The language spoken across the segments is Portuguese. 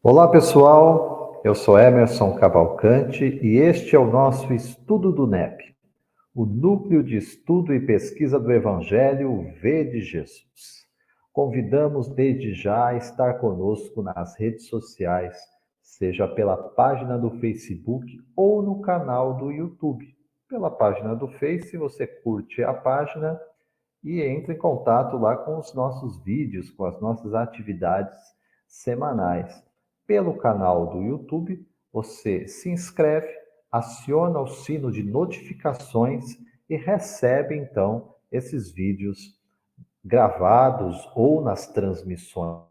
Olá, pessoal. Eu sou Emerson Cavalcante e este é o nosso estudo do NEP, o Núcleo de Estudo e Pesquisa do Evangelho V de Jesus. Convidamos desde já a estar conosco nas redes sociais, seja pela página do Facebook ou no canal do YouTube. Pela página do Face, você curte a página e entra em contato lá com os nossos vídeos, com as nossas atividades semanais. Pelo canal do YouTube, você se inscreve, aciona o sino de notificações e recebe então esses vídeos gravados ou nas transmissões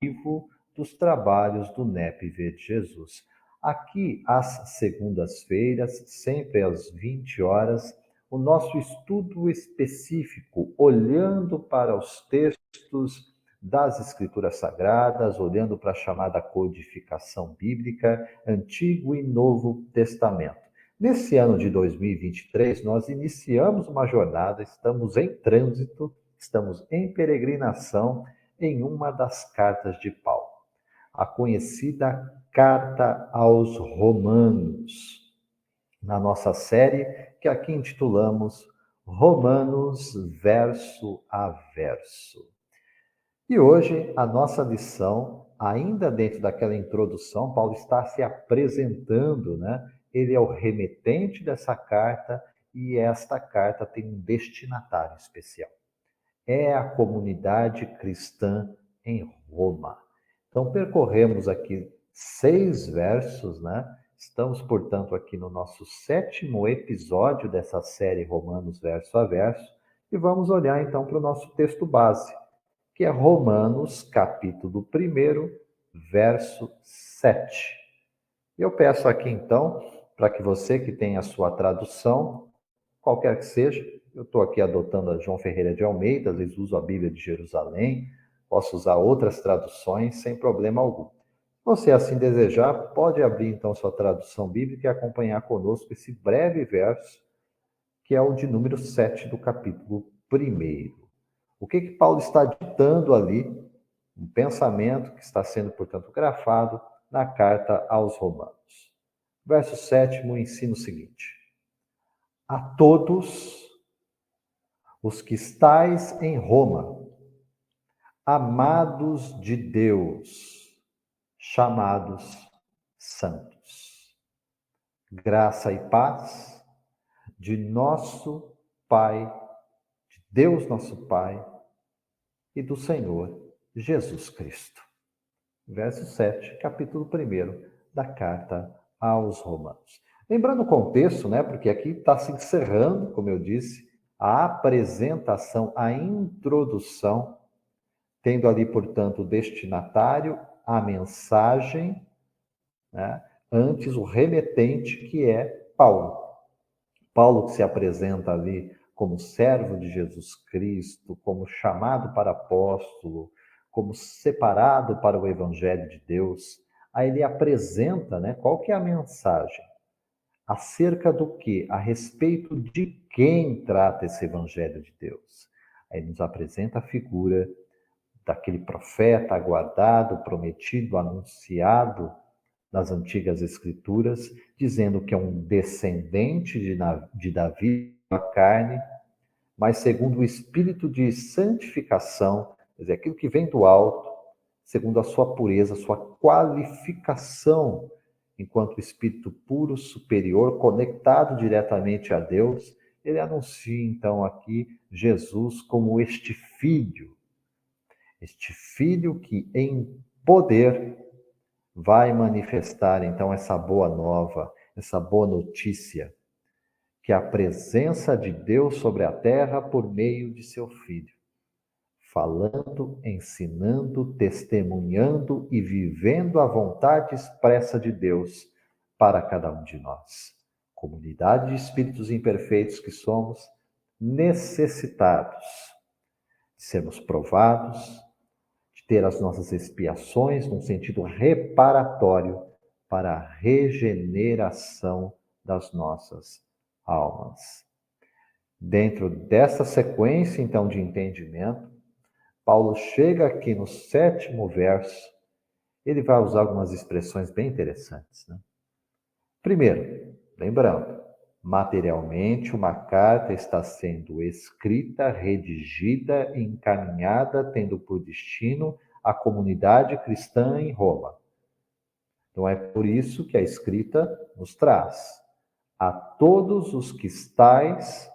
vivo dos trabalhos do NEPV de Jesus. Aqui, às segundas-feiras, sempre às 20 horas, o nosso estudo específico, olhando para os textos das Escrituras Sagradas, olhando para a chamada codificação bíblica, Antigo e Novo Testamento. Nesse ano de 2023, nós iniciamos uma jornada, estamos em trânsito, estamos em peregrinação em uma das cartas de Paulo, a conhecida Carta aos Romanos, na nossa série que aqui intitulamos Romanos verso a verso. E hoje a nossa lição, ainda dentro daquela introdução, Paulo está se apresentando, né? Ele é o remetente dessa carta e esta carta tem um destinatário especial. É a comunidade cristã em Roma. Então, percorremos aqui 6 versos, né? Estamos, portanto, aqui no nosso 7º episódio dessa série Romanos verso a verso, e vamos olhar então para o nosso texto base, que é Romanos, capítulo 1, verso 7. Eu peço aqui então, para que você que tem a sua tradução, qualquer que seja, eu estou aqui adotando a João Ferreira de Almeida, às vezes uso a Bíblia de Jerusalém, posso usar outras traduções sem problema algum. Se você assim desejar, pode abrir então sua tradução bíblica e acompanhar conosco esse breve verso, que é o de número 7 do capítulo 1. O que Paulo está ditando ali? Um pensamento que está sendo, portanto, grafado na carta aos Romanos. Verso 7 ensina o seguinte: a todos os que estais em Roma, amados de Deus, chamados santos. Graça e paz de nosso Pai, de Deus nosso Pai e do Senhor Jesus Cristo. Verso 7, capítulo 1 da carta aos Romanos. Lembrando o contexto, né? Porque aqui está se encerrando, como eu disse, a apresentação, a introdução, tendo ali, portanto, o destinatário, a mensagem, né? Antes o remetente, que é Paulo. Paulo que se apresenta ali como servo de Jesus Cristo, como chamado para apóstolo, como separado para o Evangelho de Deus. Aí ele apresenta, né, qual que é a mensagem? Acerca do quê? A respeito de quem trata esse Evangelho de Deus. Aí nos apresenta a figura daquele profeta aguardado, prometido, anunciado nas antigas escrituras, dizendo que é um descendente de Davi, a carne, mas segundo o espírito de santificação, quer dizer, aquilo que vem do alto, segundo a sua pureza, a sua qualificação enquanto espírito puro, superior, conectado diretamente a Deus, ele anuncia então aqui Jesus como este filho que em poder vai manifestar então essa boa nova, essa boa notícia, que é a presença de Deus sobre a terra por meio de seu Filho, falando, ensinando, testemunhando e vivendo a vontade expressa de Deus para cada um de nós. Comunidade de espíritos imperfeitos que somos, necessitados de sermos provados, de ter as nossas expiações num sentido reparatório para a regeneração das nossas almas. Dentro dessa sequência, então, de entendimento, Paulo chega aqui no 7º verso ele vai usar algumas expressões bem interessantes, né? Primeiro, lembrando, materialmente uma carta está sendo escrita, redigida e encaminhada, tendo por destino a comunidade cristã em Roma. Então é por isso que a escrita nos traz a todos os que estais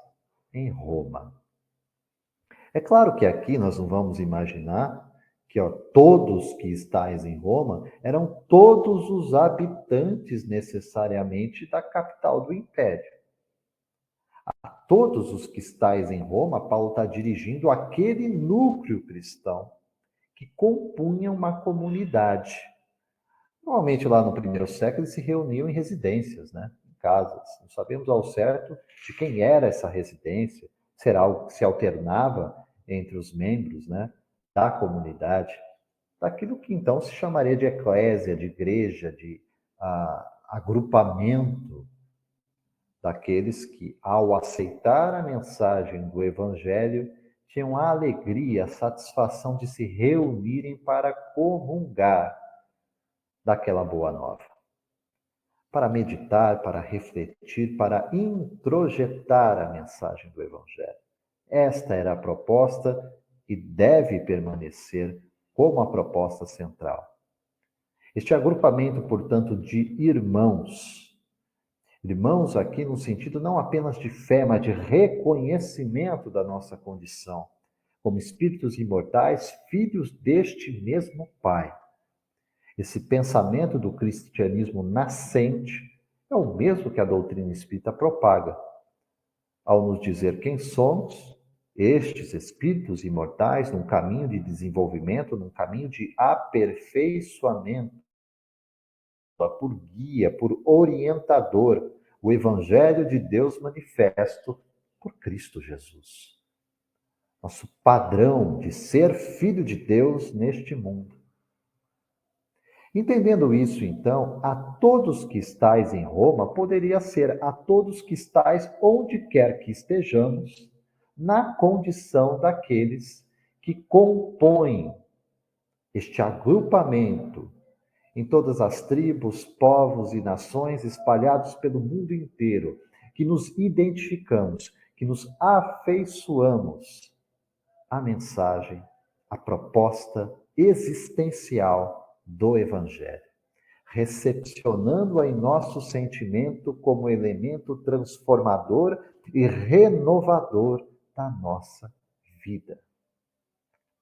em Roma. É claro que aqui nós não vamos imaginar que todos que estais em Roma eram todos os habitantes necessariamente da capital do império. A todos os que estais em Roma, Paulo está dirigindo aquele núcleo cristão que compunha uma comunidade. Normalmente lá no primeiro século eles se reuniam em residências, né? Em casas. Não sabemos ao certo de quem era essa residência, se era algo que se alternava entre os membros, né, da comunidade, daquilo que então se chamaria de eclésia, de igreja, de agrupamento daqueles que, ao aceitar a mensagem do Evangelho, tinham a alegria, a satisfação de se reunirem para comungar daquela boa nova, para meditar, para refletir, para introjetar a mensagem do Evangelho. Esta era a proposta e deve permanecer como a proposta central. Este agrupamento, portanto, de irmãos aqui no sentido não apenas de fé, mas de reconhecimento da nossa condição como espíritos imortais, filhos deste mesmo Pai. Esse pensamento do cristianismo nascente é o mesmo que a doutrina espírita propaga, ao nos dizer quem somos, estes espíritos imortais, num caminho de desenvolvimento, num caminho de aperfeiçoamento, por guia, por orientador, o Evangelho de Deus manifesto por Cristo Jesus. Nosso padrão de ser filho de Deus neste mundo. Entendendo isso, então, a todos que estais em Roma, poderia ser a todos que estais onde quer que estejamos, na condição daqueles que compõem este agrupamento em todas as tribos, povos e nações espalhados pelo mundo inteiro, que nos identificamos, que nos afeiçoamos à mensagem, à proposta existencial do Evangelho, recepcionando-a em nosso sentimento como elemento transformador e renovador da nossa vida.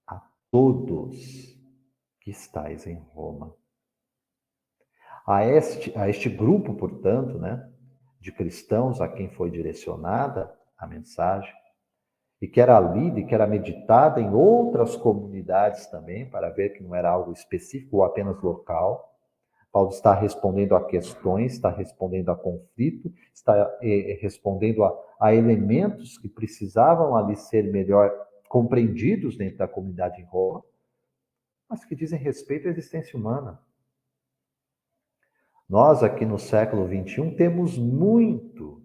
A todos que estais em Roma. A este grupo, portanto, né, de cristãos a quem foi direcionada a mensagem, e que era lida e que era meditada em outras comunidades também, para ver que não era algo específico ou apenas local. Paulo está respondendo a questões, está respondendo a conflito, está respondendo a elementos que precisavam ali ser melhor compreendidos dentro da comunidade em Roma, mas que dizem respeito à existência humana. Nós aqui no século XXI temos muito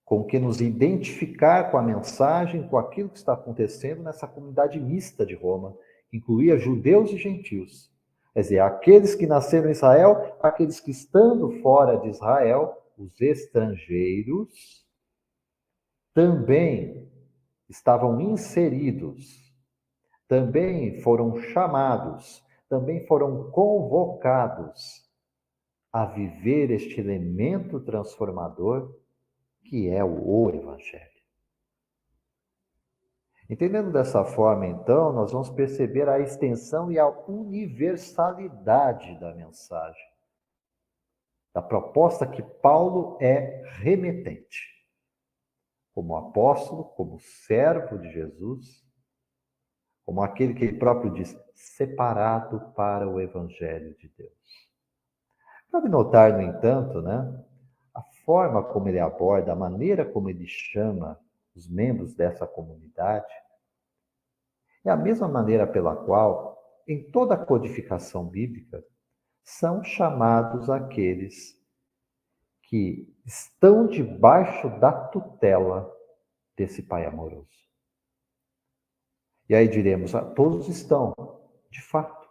com que nos identificar com a mensagem, com aquilo que está acontecendo nessa comunidade mista de Roma, que incluía judeus e gentios. Quer dizer, aqueles que nasceram em Israel, aqueles que estando fora de Israel, os estrangeiros, também estavam inseridos, também foram chamados, também foram convocados a viver este elemento transformador que é o Evangelho. Entendendo dessa forma, então, nós vamos perceber a extensão e a universalidade da mensagem, da proposta que Paulo é remetente, como apóstolo, como servo de Jesus, como aquele que ele próprio diz, separado para o Evangelho de Deus. Cabe notar, no entanto, né, a forma como ele aborda, a maneira como ele chama os membros dessa comunidade, é a mesma maneira pela qual, em toda a codificação bíblica, são chamados aqueles que estão debaixo da tutela desse Pai amoroso. E aí diremos, todos estão, de fato,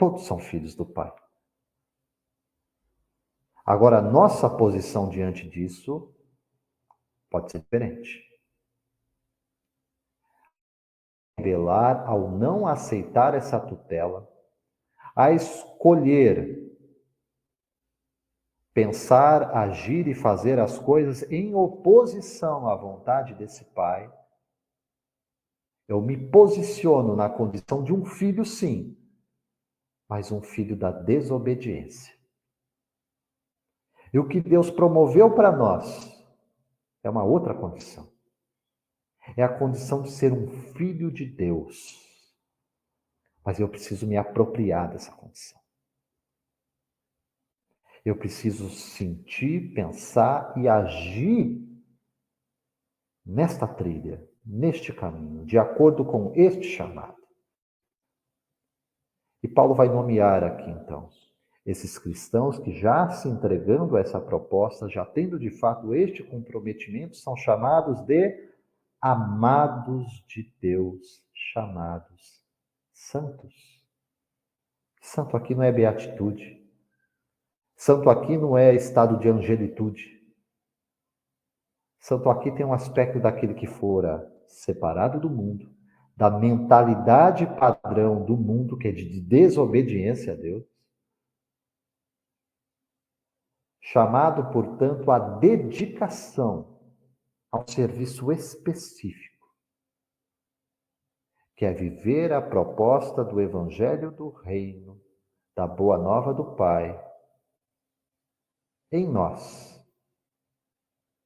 Todos são filhos do Pai. Agora, a nossa posição diante disso pode ser diferente. Revelar ao não aceitar essa tutela, a escolher pensar, agir e fazer as coisas em oposição à vontade desse Pai, eu me posiciono na condição de um filho, sim, mas um filho da desobediência. E o que Deus promoveu para nós é uma outra condição. É a condição de ser um filho de Deus. Mas eu preciso me apropriar dessa condição. Eu preciso sentir, pensar e agir nesta trilha, neste caminho, de acordo com este chamado. E Paulo vai nomear aqui, então, esses cristãos que já se entregando a essa proposta, já tendo de fato este comprometimento, são chamados de amados de Deus, chamados santos. Santo aqui não é beatitude. Santo aqui não é estado de angelitude. Santo aqui tem um aspecto daquele que fora separado do mundo, da mentalidade padrão do mundo, que é de desobediência a Deus, chamado, portanto, à dedicação a um serviço específico, que é viver a proposta do Evangelho do Reino, da Boa Nova do Pai, em nós,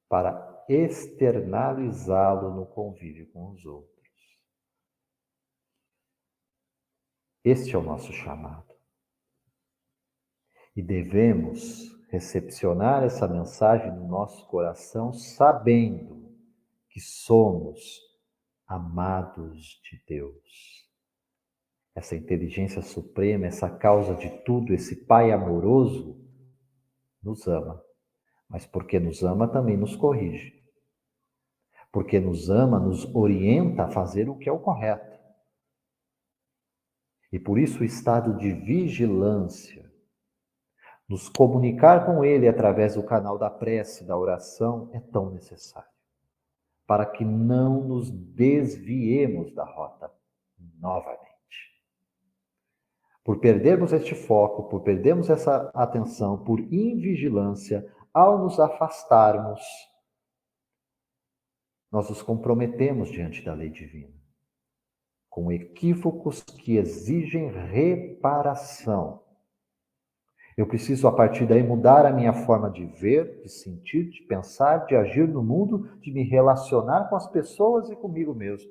para externalizá-lo no convívio com os outros. Este é o nosso chamado. E devemos recepcionar essa mensagem no nosso coração, sabendo que somos amados de Deus. Essa inteligência suprema, essa causa de tudo, esse Pai amoroso, nos ama. Mas porque nos ama, também nos corrige. Porque nos ama, nos orienta a fazer o que é o correto. E por isso o estado de vigilância, nos comunicar com Ele através do canal da prece, da oração, é tão necessário. Para que não nos desviemos da rota novamente. Por perdermos este foco, por perdermos essa atenção, por invigilância, ao nos afastarmos, nós nos comprometemos diante da lei divina, com equívocos que exigem reparação. Eu preciso, a partir daí, mudar a minha forma de ver, de sentir, de pensar, de agir no mundo, de me relacionar com as pessoas e comigo mesmo.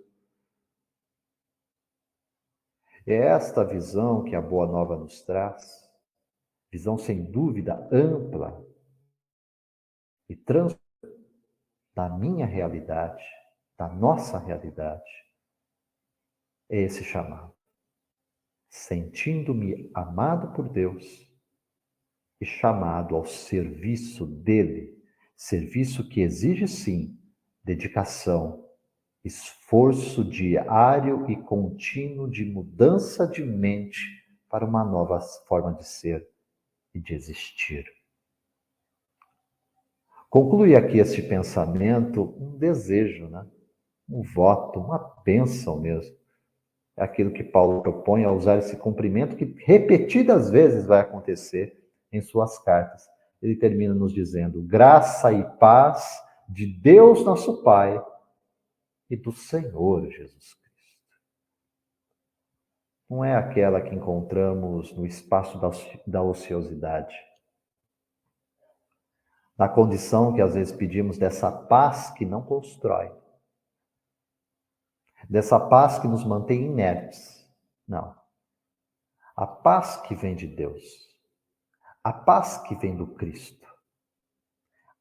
É esta visão que a Boa Nova nos traz, visão sem dúvida ampla e transformadora da minha realidade, da nossa realidade, é esse chamado. Sentindo-me amado por Deus e chamado ao serviço dele, serviço que exige, sim, dedicação, esforço diário e contínuo de mudança de mente para uma nova forma de ser e de existir. Conclui aqui este pensamento um desejo, né? Um voto, uma bênção mesmo. É aquilo que Paulo propõe ao usar esse cumprimento que repetidas vezes vai acontecer em suas cartas. Ele termina nos dizendo: graça e paz de Deus nosso Pai e do Senhor Jesus Cristo. Não é aquela que encontramos no espaço da ociosidade, na condição que às vezes pedimos dessa paz que não constrói, dessa paz que nos mantém inertes. Não. A paz que vem de Deus, a paz que vem do Cristo,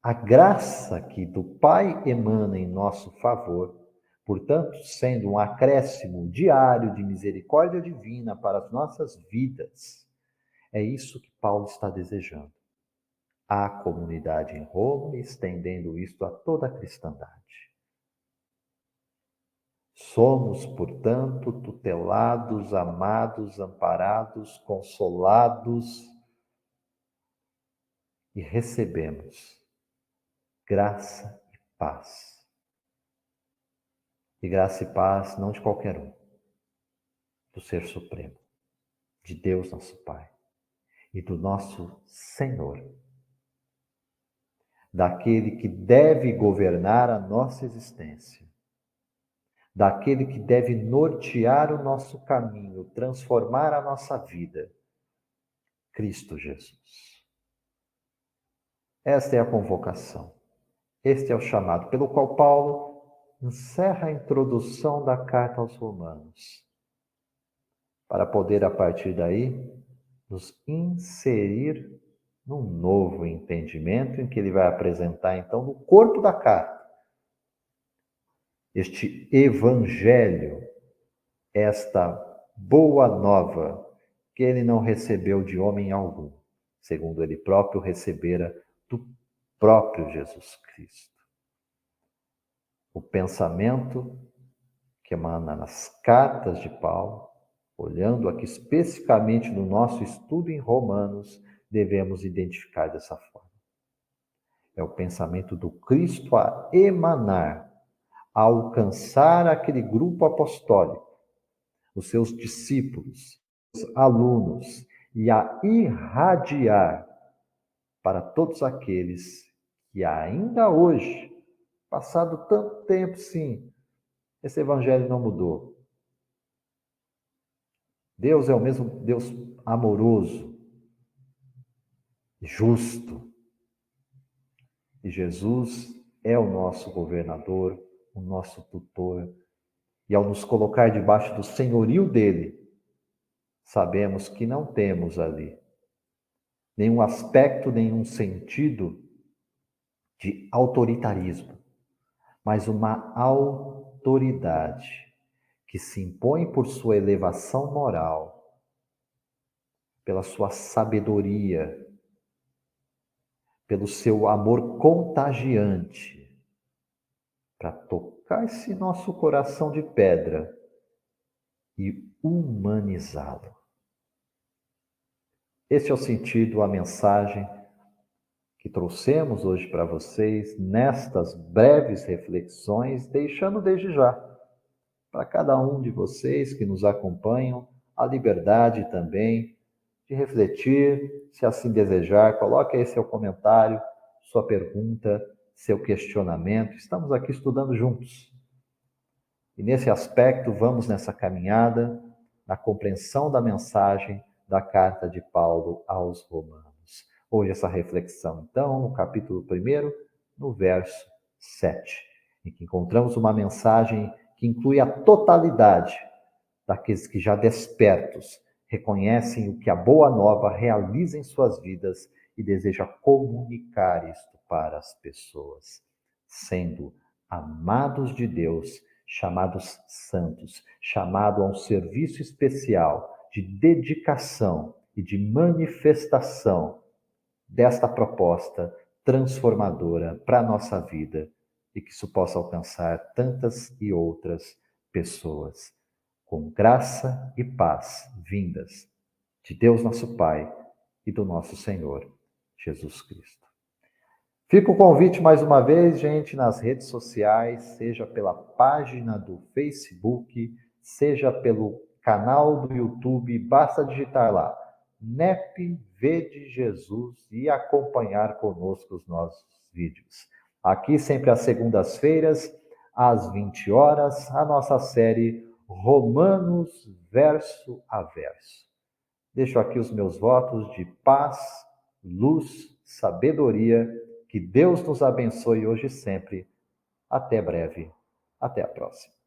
a graça que do Pai emana em nosso favor, portanto, sendo um acréscimo diário de misericórdia divina para as nossas vidas, é isso que Paulo está desejando. À comunidade em Roma, estendendo isto a toda a cristandade. Somos, portanto, tutelados, amados, amparados, consolados e recebemos graça e paz. E graça e paz não de qualquer um, do Ser Supremo, de Deus nosso Pai e do nosso Senhor, daquele que deve governar a nossa existência, daquele que deve nortear o nosso caminho, transformar a nossa vida, Cristo Jesus. Esta é a convocação, este é o chamado pelo qual Paulo encerra a introdução da carta aos Romanos, para poder, a partir daí, nos inserir num novo entendimento em que ele vai apresentar, então, no corpo da carta, este evangelho, esta boa nova que ele não recebeu de homem algum, segundo ele próprio recebera do próprio Jesus Cristo. O pensamento que emana nas cartas de Paulo, olhando aqui especificamente no nosso estudo em Romanos, devemos identificar dessa forma. É o pensamento do Cristo a emanar, a alcançar aquele grupo apostólico, os seus discípulos, os alunos, e a irradiar para todos aqueles que ainda hoje, passado tanto tempo, sim, esse evangelho não mudou. Deus é o mesmo Deus amoroso, justo. E Jesus é o nosso governador, o nosso tutor. E ao nos colocar debaixo do senhorio dele, sabemos que não temos ali nenhum aspecto, nenhum sentido de autoritarismo, mas uma autoridade que se impõe por sua elevação moral, pela sua sabedoria, pelo seu amor contagiante, para tocar esse nosso coração de pedra e humanizá-lo. Esse é o sentido, a mensagem que trouxemos hoje para vocês nestas breves reflexões, deixando desde já para cada um de vocês que nos acompanham a liberdade também de refletir, se assim desejar, coloque aí seu comentário, sua pergunta, seu questionamento. Estamos aqui estudando juntos. E nesse aspecto, vamos nessa caminhada, na compreensão da mensagem da carta de Paulo aos Romanos. Hoje essa reflexão, então, no capítulo 1, no verso 7, em que encontramos uma mensagem que inclui a totalidade daqueles que já despertos reconhecem o que a boa nova realiza em suas vidas e deseja comunicar isto para as pessoas, sendo amados de Deus, chamados santos, chamado a um serviço especial de dedicação e de manifestação desta proposta transformadora para a nossa vida e que isso possa alcançar tantas e outras pessoas, com graça e paz vindas de Deus nosso Pai e do nosso Senhor Jesus Cristo. Fica o convite mais uma vez, gente, nas redes sociais, seja pela página do Facebook, seja pelo canal do YouTube, basta digitar lá, NEP V de Jesus e acompanhar conosco os nossos vídeos. Aqui sempre às segundas-feiras, às 20 horas, a nossa série Romanos verso a verso. Deixo aqui os meus votos de paz, luz, sabedoria. Que Deus nos abençoe hoje e sempre. Até breve. Até a próxima.